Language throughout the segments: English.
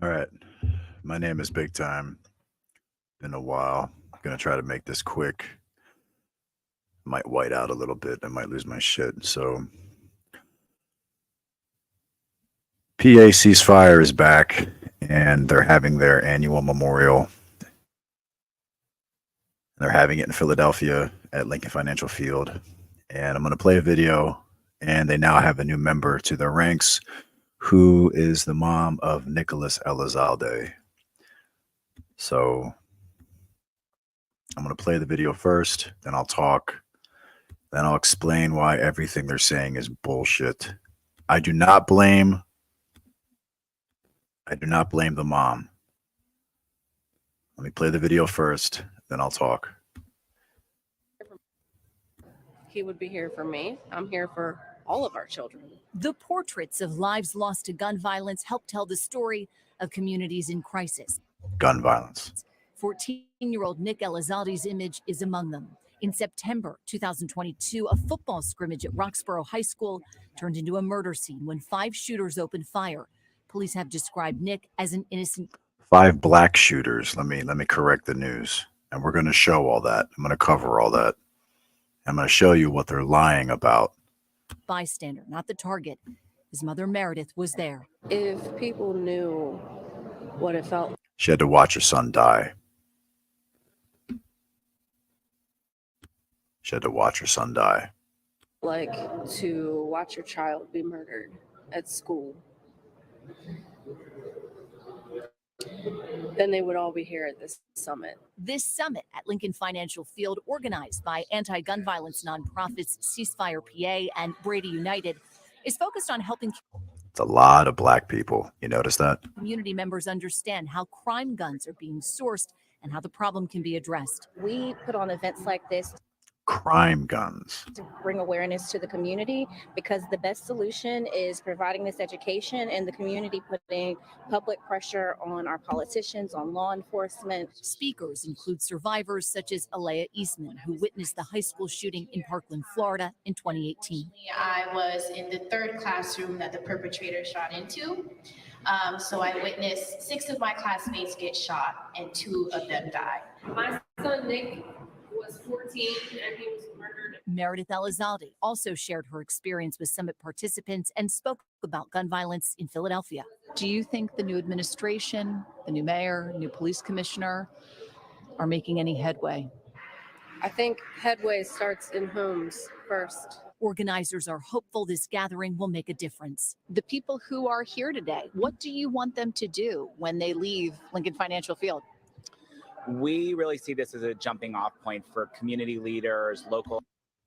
All right. My name is Big Time. Been a while. I'm gonna try to make this quick. Might white out a little bit. I might lose my shit. So, PA Ceasefire is back, and they're having their annual memorial. They're having it in Philadelphia at Lincoln Financial Field. And I'm gonna play a video. And they now have a new member to their ranks, who is the mom of Nicholas Elizalde. So I'm going to play the video first, then I'll talk, then I'll explain why everything they're saying is bullshit. I do not blame the mom. Let me play the video first, then I'll talk. He would be here for me. I'm here for all of our children. The portraits of lives lost to gun violence help tell the story of communities in crisis. Gun violence. 14-year-old Nick Elizalde's image is among them. In September 2022, a football scrimmage at Roxborough High School turned into a murder scene when 5 shooters opened fire. Police have described Nick as an innocent. 5 black shooters. Let me correct the news. And we're going to show all that. I'm going to cover all that. I'm going to show you what they're lying about. Bystander, not the target. His mother, Meredith, was there. If people knew what it felt. She had to watch her son die. She had to watch her son die. Like to watch your child be murdered at school. Then they would all be here at this summit. This summit at Lincoln Financial Field, organized by anti-gun violence nonprofits Ceasefire PA and Brady United, is focused on helping. It's a lot of black people. You notice that? Community members understand how crime guns are being sourced and how the problem can be addressed. We put on events like this. Crime guns. To bring awareness to the community, because the best solution is providing this education and the community putting public pressure on our politicians, on law enforcement. Speakers include survivors such as Alea Eastman, who witnessed the high school shooting in Parkland, Florida in 2018. I was in the 3rd classroom that the perpetrator shot into. So I witnessed 6 of my classmates get shot and 2 of them die. My son Nick was 14 and he was murdered. Meredith Elizalde also shared her experience with summit participants and spoke about gun violence in Philadelphia. Do you think the new administration, the new mayor, new police commissioner are making any headway? I think headway starts in homes first. Organizers are hopeful this gathering will make a difference. The people who are here today, what do you want them to do when they leave Lincoln Financial Field? We really see this as a jumping off point for community leaders, local.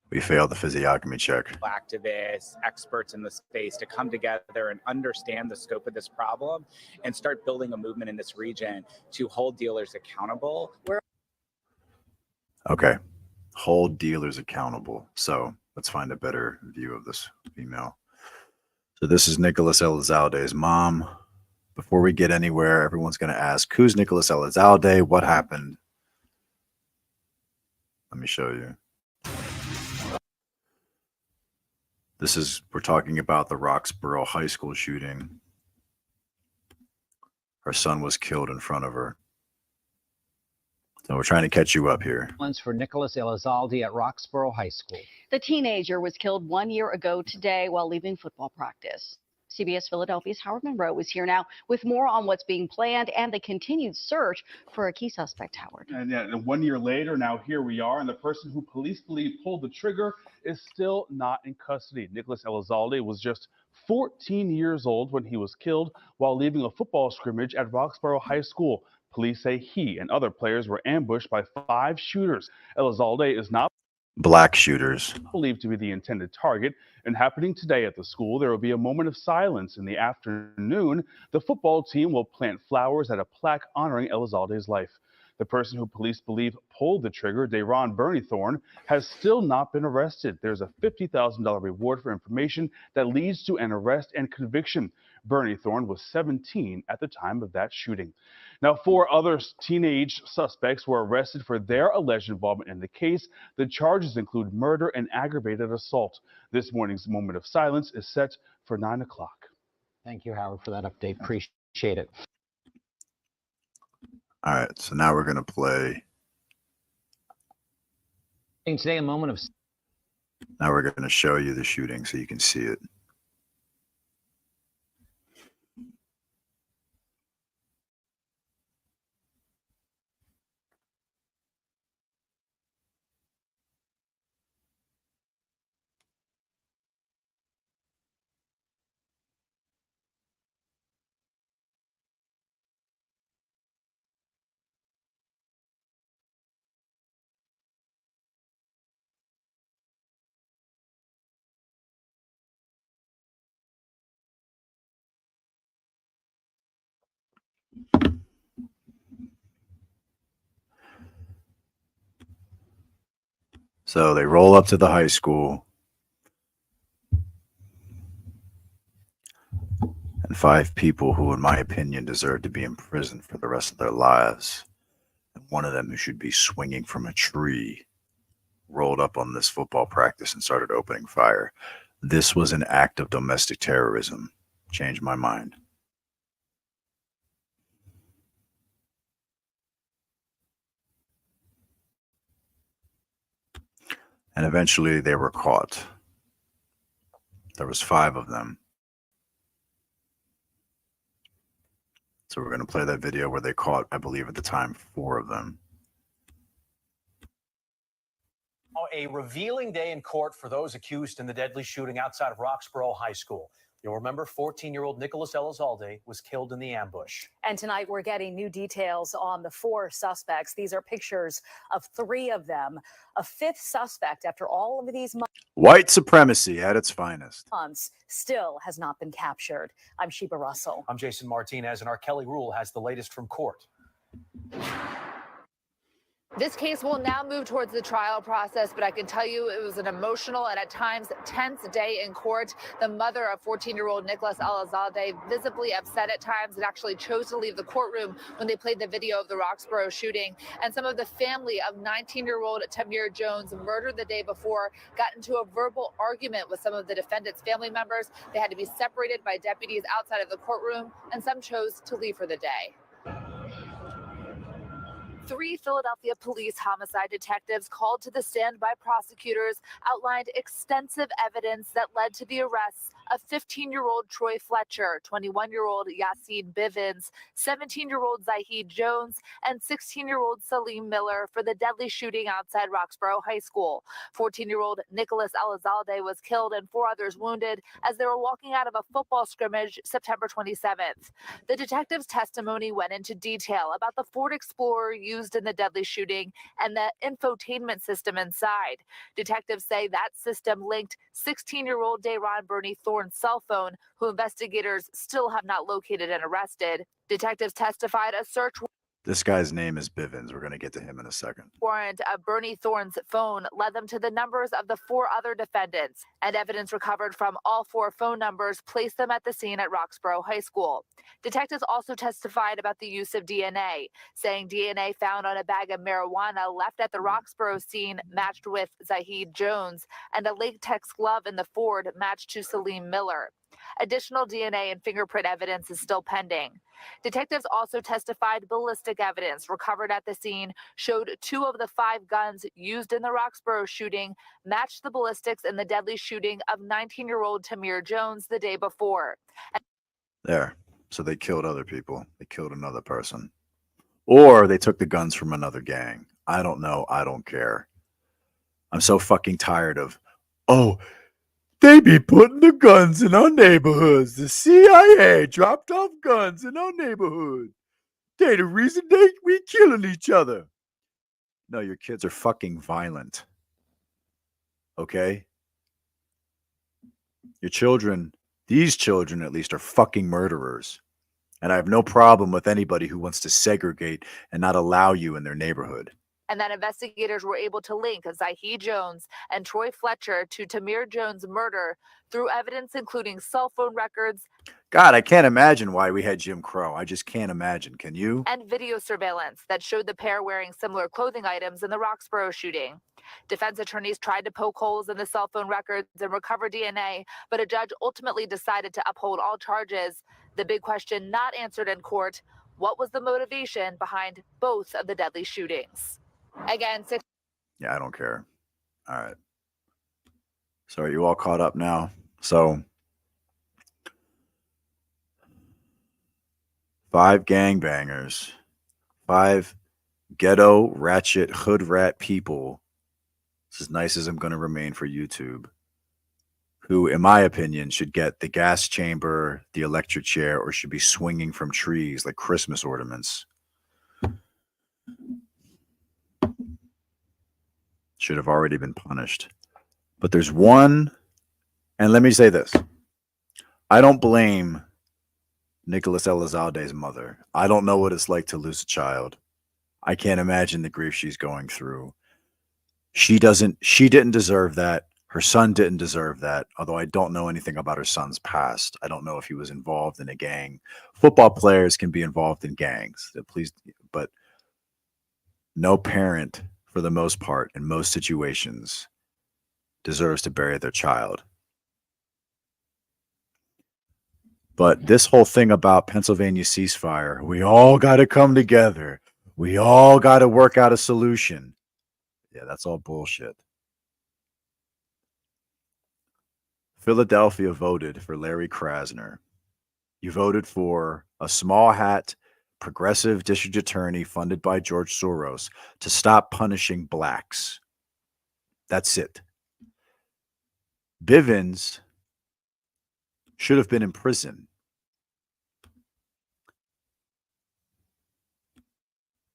We failed the physiognomy check. Activists, experts in the space to come together and understand the scope of this problem and start building a movement in this region to hold dealers accountable. Okay. Hold dealers accountable. So let's find a better view of this female. So this is Nicholas Elizalde's mom. Before we get anywhere, everyone's going to ask, who's Nicholas Elizalde? What happened? Let me show you. We're talking about the Roxborough High School shooting. Her son was killed in front of her. So we're trying to catch you up here. For Nicholas Elizalde at Roxborough High School. The teenager was killed 1 year ago today while leaving football practice. CBS Philadelphia's Howard Monroe is here now with more on what's being planned and the continued search for a key suspect, Howard. And yeah, 1 year later, now here we are, and the person who police believe pulled the trigger is still not in custody. Nicholas Elizalde was just 14 years old when he was killed while leaving a football scrimmage at Roxborough High School. Police say he and other players were ambushed by 5 shooters. Elizalde is not black shooters believed to be the intended target, and happening today at the school, there will be a moment of silence. In the afternoon, the football team will plant flowers at a plaque honoring Elizalde's life. The person who police believe pulled the trigger, Dayron Burneythorn, has still not been arrested. There's a $50,000 reward for information that leads to an arrest and conviction. Burneythorn was 17 at the time of that shooting. Now, 4 other teenage suspects were arrested for their alleged involvement in the case. The charges include murder and aggravated assault. This morning's moment of silence is set for 9 o'clock. Thank you, Howard, for that update. Appreciate it. All right, so now we're going to play. Today, a moment of Now we're going to show you the shooting so you can see it. So they roll up to the high school, and 5 people who, in my opinion, deserve to be in prison for the rest of their lives. And one of them who should be swinging from a tree rolled up on this football practice and started opening fire. This was an act of domestic terrorism. Changed my mind. And eventually they were caught. There was 5 of them. So we're going to play that video where they caught, I believe at the time, 4 of them. A revealing day in court for those accused in the deadly shooting outside of Roxborough High School. You'll remember 14-year-old Nicholas Elizalde was killed in the ambush. And tonight we're getting new details on the 4 suspects. These are pictures of 3 of them. A 5th suspect, after all of these White supremacy at its finest. months, still has not been captured. I'm Sheba Russell. I'm Jason Martinez, and our Kelly Rule has the latest from court. This case will now move towards the trial process, but I can tell you it was an emotional and at times tense day in court. The mother of 14-year-old Nicholas Elizalde, visibly upset at times, and actually chose to leave the courtroom when they played the video of the Roxborough shooting. And some of the family of 19-year-old Tamir Jones, murdered the day before, got into a verbal argument with some of the defendant's family members. They had to be separated by deputies outside of the courtroom, and some chose to leave for the day. 3 Philadelphia police homicide detectives called to the stand by prosecutors outlined extensive evidence that led to the arrests of 15-year-old Troy Fletcher, 21-year-old Yassine Bivens, 17-year-old Zahid Jones, and 16-year-old Salim Miller for the deadly shooting outside Roxborough High School. 14-year-old Nicholas Elizalde was killed and 4 others wounded as they were walking out of a football scrimmage September 27th. The detective's testimony went into detail about the Ford Explorer used in the deadly shooting and the infotainment system inside. Detectives say that system linked 16-year-old Dayron Bernie Thorne's cell phone, who investigators still have not located and arrested. Detectives testified a search This guy's name is Bivens. We're going to get to him in a second. warrant of Bernie Thorne's phone led them to the numbers of the 4 other defendants, and evidence recovered from all 4 phone numbers placed them at the scene at Roxborough High School. Detectives also testified about the use of DNA, saying DNA found on a bag of marijuana left at the Roxborough scene matched with Zahid Jones, and a latex glove in the Ford matched to Salim Miller. Additional DNA and fingerprint evidence is still pending. Detectives also testified ballistic evidence recovered at the scene showed 2 of the 5 guns used in the Roxborough shooting matched the ballistics in the deadly shooting of 19-year-old Tamir Jones the day before. There. So they killed other people. They killed another person. Or they took the guns from another gang. I don't know. I don't care. I'm so fucking tired of, oh, they be putting the guns in our neighborhoods. The CIA dropped off guns in our neighborhood. They the reason we killing each other. No, your kids are fucking violent. Okay? Your children, these children at least, are fucking murderers. And I have no problem with anybody who wants to segregate and not allow you in their neighborhood. And that investigators were able to link Zahid Jones and Troy Fletcher to Tamir Jones' murder through evidence including cell phone records. God, I can't imagine why we had Jim Crow. I just can't imagine. Can you? And video surveillance that showed the pair wearing similar clothing items in the Roxborough shooting. Defense attorneys tried to poke holes in the cell phone records and recover DNA, but a judge ultimately decided to uphold all charges. The big question not answered in court: What was the motivation behind both of the deadly shootings? Again, Yeah, I don't care. All right. So are you all caught up now? So 5 gangbangers, 5 ghetto ratchet hood rat people. It's as nice as I'm going to remain for YouTube. Who, in my opinion, should get the gas chamber, the electric chair, or should be swinging from trees like Christmas ornaments. Should have already been punished. But there's one, and let me say this. I don't blame Nicholas Elizalde's mother. I don't know what it's like to lose a child. I can't imagine the grief she's going through. She didn't deserve that. Her son didn't deserve that, although I don't know anything about her son's past. I don't know if he was involved in a gang. Football players can be involved in gangs. But no parent, for the most part, in most situations, deserves to bury their child. But this whole thing about Pennsylvania ceasefire, we all got to come together. We all got to work out a solution. Yeah, that's all bullshit. Philadelphia voted for Larry Krasner. You voted for a small hat, progressive district attorney funded by George Soros to stop punishing blacks. That's it. Bivens should have been in prison.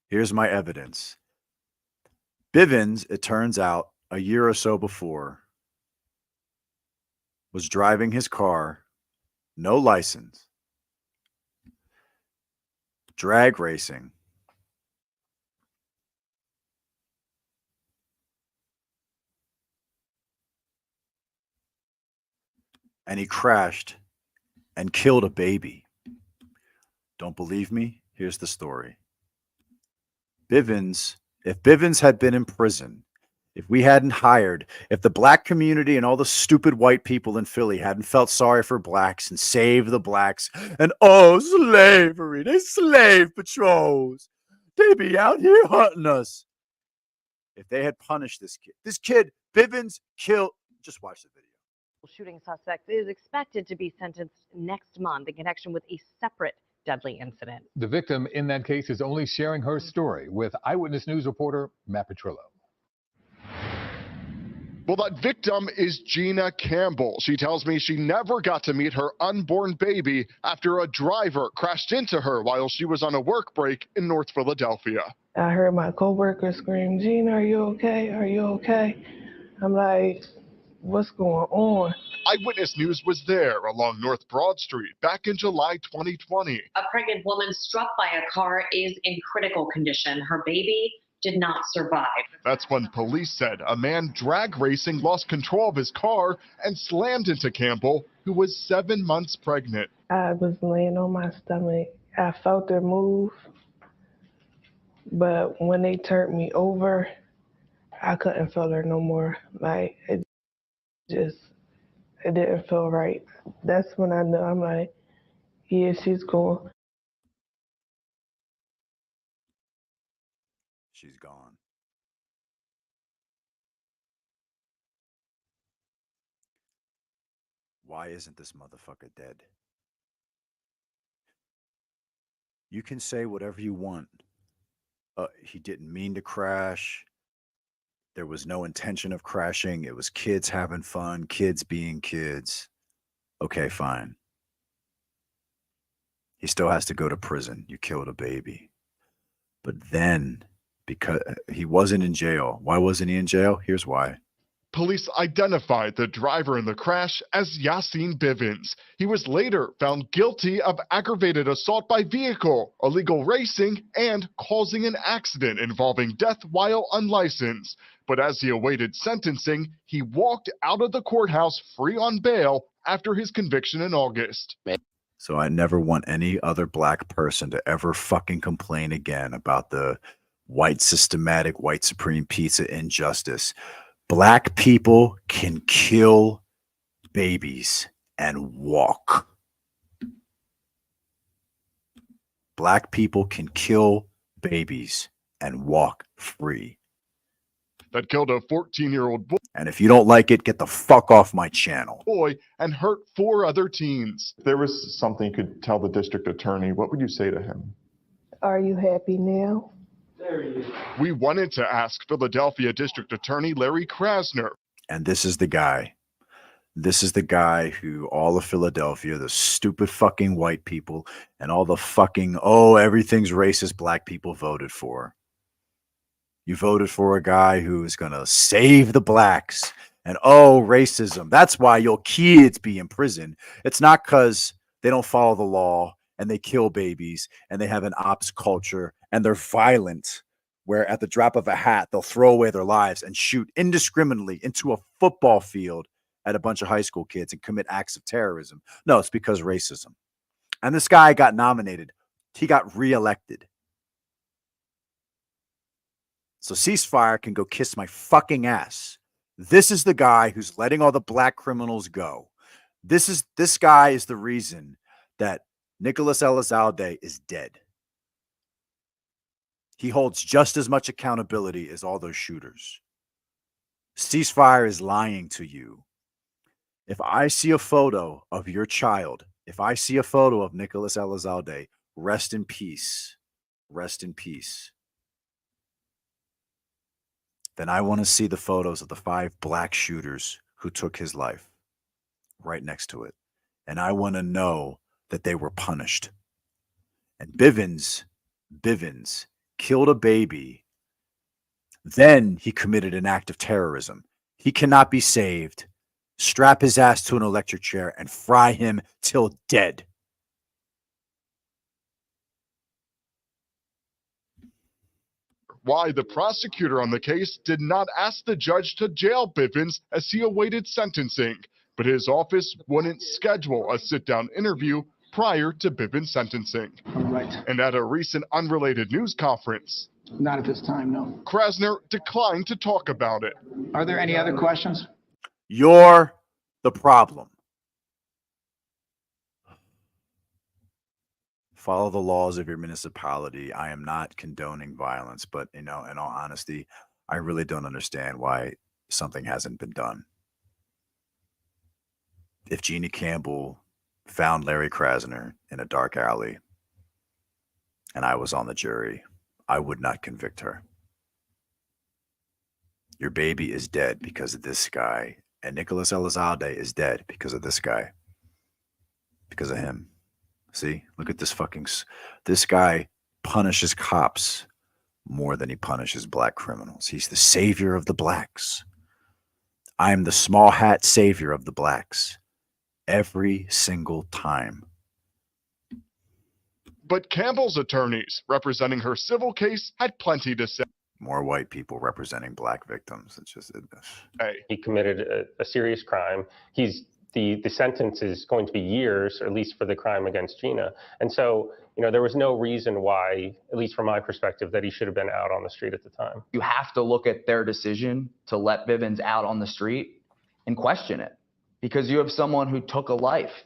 Here's my evidence. Bivens, it turns out, a year or so before, was driving his car, no license, drag racing, and he crashed and killed a baby. Don't believe me? Here's the story. If Bivens had been in prison, if the black community and all the stupid white people in Philly hadn't felt sorry for blacks and saved the blacks, and slavery, they slave patrols, they be out here hunting us. If they had punished this kid, Bivens killed, just watch the video. Shooting suspect is expected to be sentenced next month in connection with a separate deadly incident. The victim in that case is only sharing her story with Eyewitness News reporter Matt Petrillo. Well, that victim is Gina Campbell. She tells me she never got to meet her unborn baby after a driver crashed into her while she was on a work break in North Philadelphia. I heard my coworker scream, "Gina, are you okay? Are you okay?" I'm like, what's going on? Eyewitness News was there along North Broad Street back in July 2020. A pregnant woman struck by a car is in critical condition. Her baby did not survive. That's when police said a man drag racing lost control of his car and slammed into Campbell, who was 7 months pregnant. I was laying on my stomach. I felt her move, but when they turned me over, I couldn't feel her no more. Like, it didn't feel right. That's when I knew. I'm like, yeah, she's gone. She's gone. Why isn't this motherfucker dead? You can say whatever you want. He didn't mean to crash. There was no intention of crashing. It was kids having fun, kids being kids. Okay, fine. He still has to go to prison. You killed a baby. But then, because he wasn't in jail. Why wasn't he in jail? Here's why. Police identified the driver in the crash as Yasin Bivens. He was later found guilty of aggravated assault by vehicle, illegal racing, and causing an accident involving death while unlicensed. But as he awaited sentencing, he walked out of the courthouse free on bail after his conviction in August. So I never want any other black person to ever fucking complain again about the white systematic, white supreme pizza injustice. Black people can kill babies and walk. Black people can kill babies and walk free. That killed a 14-year-old And if you don't like it, get the fuck off my channel. boy and hurt 4 other teens. If there was something you could tell the district attorney, what would you say to him? Are you happy now? We wanted to ask Philadelphia District Attorney Larry Krasner. And this is the guy. This is the guy who all of Philadelphia, the stupid fucking white people, and all the fucking, oh, everything's racist black people voted for. You voted for a guy who is going to save the blacks. And oh, racism. That's why your kids be in prison. It's not because they don't follow the law and they kill babies and they have an ops culture and they're violent, where at the drop of a hat, they'll throw away their lives and shoot indiscriminately into a football field at a bunch of high school kids and commit acts of terrorism. No, it's because racism. And this guy got nominated. He got reelected. So Ceasefire can go kiss my fucking ass. This is the guy who's letting all the black criminals go. This guy is the reason that Nicholas Elizalde is dead. He holds just as much accountability as all those shooters. Ceasefire is lying to you. If I see a photo of your child, if I see a photo of Nicholas Elizalde, rest in peace. Rest in peace. Then I want to see the photos of the 5 black shooters who took his life right next to it. And I want to know that they were punished. And Bivens killed a baby. Then he committed an act of terrorism. He cannot be saved. Strap his ass to an electric chair and fry him till dead. Why the prosecutor on the case did not ask the judge to jail Bivens as he awaited sentencing, but his office wouldn't schedule a sit-down interview prior to Bivens' sentencing. All right. And at a recent unrelated news conference, Not at this time, no. Krasner declined to talk about it. Are there any other questions? You're the problem. Follow the laws of your municipality. I am not condoning violence, but in all honesty, I really don't understand why something hasn't been done. If Jeannie Campbell found Larry Krasner in a dark alley and I was on the jury, I would not convict her. Your baby is dead because of this guy, and Nicholas Elizalde is dead because of this guy, because of him. See, look at this guy punishes cops more than he punishes black criminals. He's the savior of the blacks. I am the small hat savior of the blacks every single time. But Campbell's attorneys representing her civil case had plenty to say. More white people representing black victims. It's just he committed a serious crime. The sentence is going to be years, or at least for the crime against Gina. And so, there was no reason why, at least from my perspective, that he should have been out on the street at the time. You have to look at their decision to let Bivens out on the street and question it, because you have someone who took a life.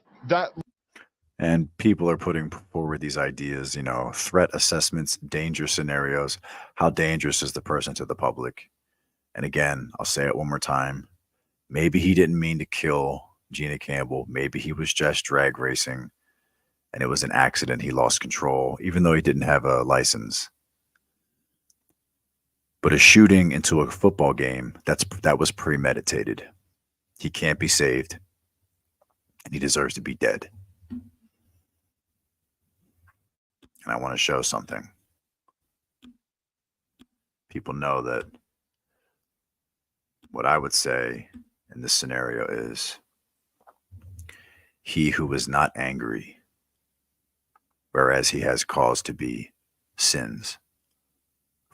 And people are putting forward these ideas, threat assessments, danger scenarios. How dangerous is the person to the public? And again, I'll say it one more time. Maybe he didn't mean to kill Gina Campbell. Maybe he was just drag racing and it was an accident. He lost control, even though he didn't have a license. But a shooting into a football game, that was premeditated. He can't be saved, and he deserves to be dead. And I want to show something. People know that what I would say in this scenario is, he who is not angry, whereas he has cause to be, sins.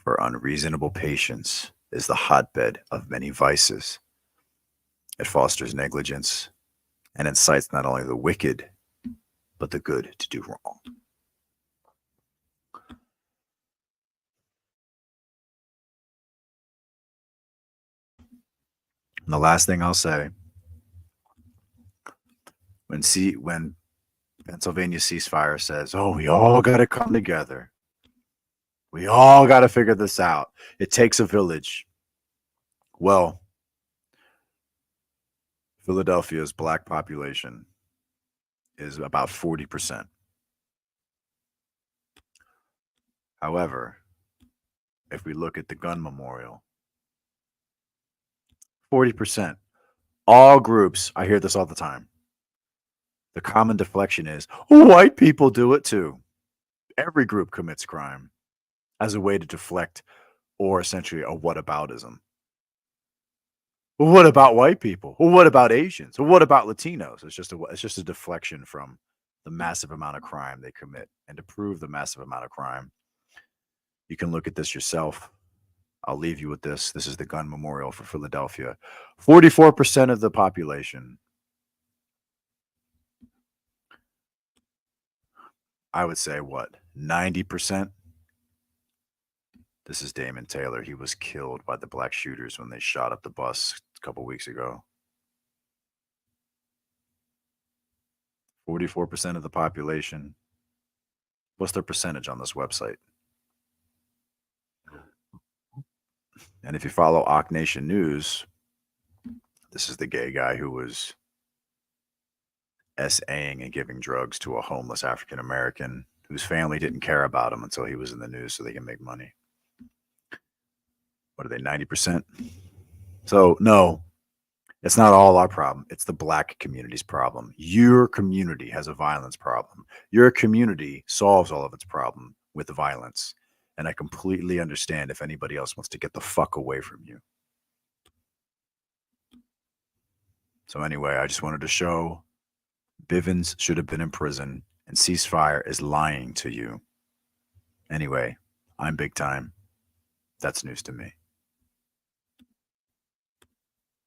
For unreasonable patience is the hotbed of many vices. It fosters negligence and incites not only the wicked, but the good to do wrong. And the last thing I'll say, when Pennsylvania ceasefire says, oh, we all got to come together. We all got to figure this out. It takes a village. Well, Philadelphia's black population is about 40%. However, if we look at the gun memorial, 40%. All groups, I hear this all the time. The common deflection is, oh, white people do it too. Every group commits crime as a way to deflect, or essentially a whataboutism. Well, what about white people? Well, what about Asians? Well, what about Latinos? It's just a deflection from the massive amount of crime they commit. And to prove the massive amount of crime, you can look at this yourself. I'll leave you with this. This is the gun memorial for Philadelphia. 44% of the population, I would say, what, 90%? This is Damon Taylor. He was killed by the black shooters when they shot up the bus a couple weeks ago. 44% of the population. What's their percentage on this website? And if you follow Ock Nation News, this is the gay guy who was SAing and giving drugs to a homeless African American whose family didn't care about him until he was in the news so they can make money. What are they, 90%? So, no, it's not all our problem. It's the black community's problem. Your community has a violence problem. Your community solves all of its problem with violence. And I completely understand if anybody else wants to get the fuck away from you. So anyway, I just wanted to show Bivens should have been in prison and Ceasefire is lying to you. Anyway, I'm big time. That's news to me.